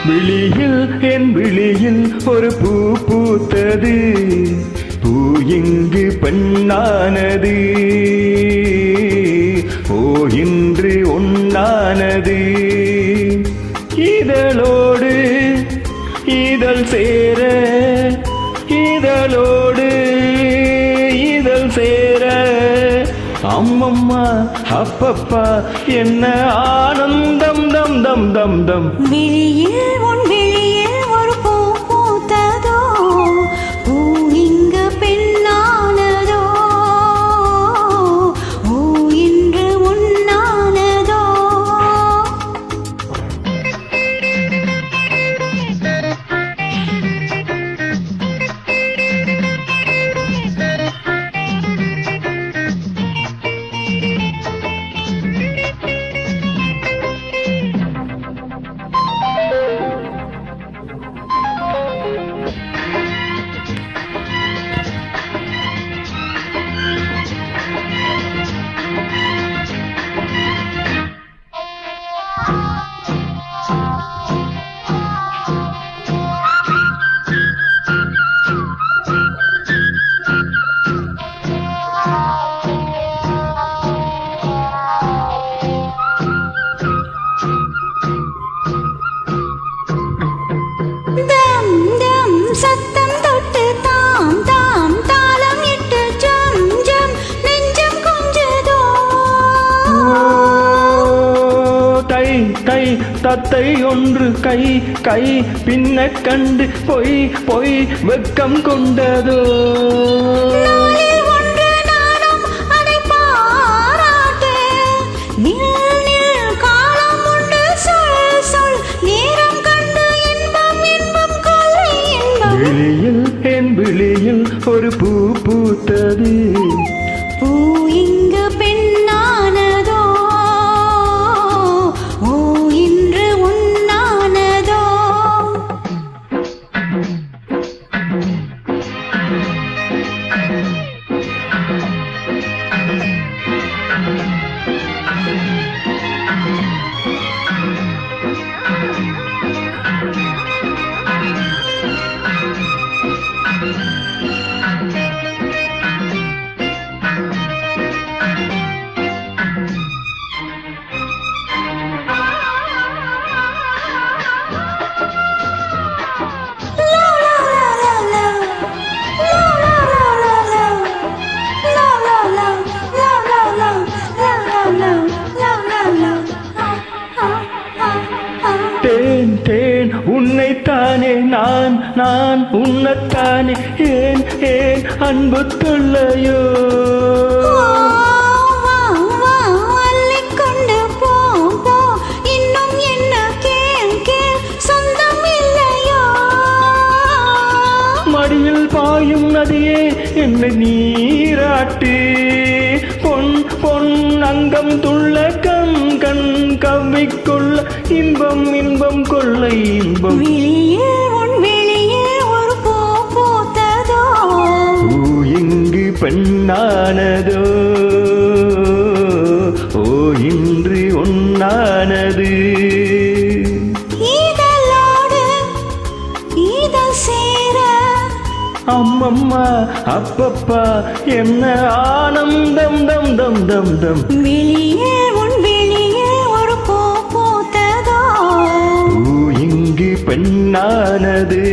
விழியில் என் விழியில் ஒரு பூ பூத்தது, பூ இங்கு பெண்ணானது, ஓ இன்று ஒன்னானது. இதழோடு இதழ் சேர, இதழோடு இதழ் சேர, அம்மம்மா அப்பப்பா என்ன ஆனந்தம் தம் தம் தம் தம். விழியில் உன் விழியில் ஒரு பூ பூத்ததோ, பூ இங்கு பெண்ணானதோ, ஓ இன்று உன்னானதோ. சத்தம் தொட்டு தாம் தாம் தாளம் இட்டு ஜம் ஜம் நெஞ்சம் கொஞ்சதோ. தை தை தத்தை ஒன்று கை கை பின்ன கண்டு பொய் பொய் வெக்கம் கொண்டதோ. நாளில் ஒன்று நானும் அதை பாராட்டேன். நில் நில் காலம் உண்டு சொல் சொல் நேரம் கண்டு இன்பம் இன்பம் கொள்ளை இன்பம். விழியில் என் விழியில் ஒரு பூ பூத்தது, பூ இங்கு பெண்ணானதோ, ஓ இன்று உன்னானதோ. தேன் தேன் உன்னைத்தானே நான் நான் உன்னைத்தானே, ஏன் ஏன் அன்பு தொல்லையோ. கொண்டு போ போ இன்னும் என்ன கேள் கேள் சொந்தம் இல்லையோ. மடியில் பாயும் நதியே என்னை நீராட்டு, பொன் பொன் அங்கம் துள்ள கண் கண் கவ்விக்கொள்ள இன்பம் இன்பம் கொள்ளை இன்பம். விழியில் உன் விழியில் ஒரு பூ பூத்ததோ, பூ இங்கு பெண்ணானதோ, ஓ இன்று ஒன்னானது. இதழோடு இதழ் சேர, அம்மம்மா அப்பப்பா என்ன ஆனந்தம் தம் தம் தம் தம். விழியில் உன் விழியில் ஒரு பூ பூத்ததோ, பூ இங்கு பெண்ணானது.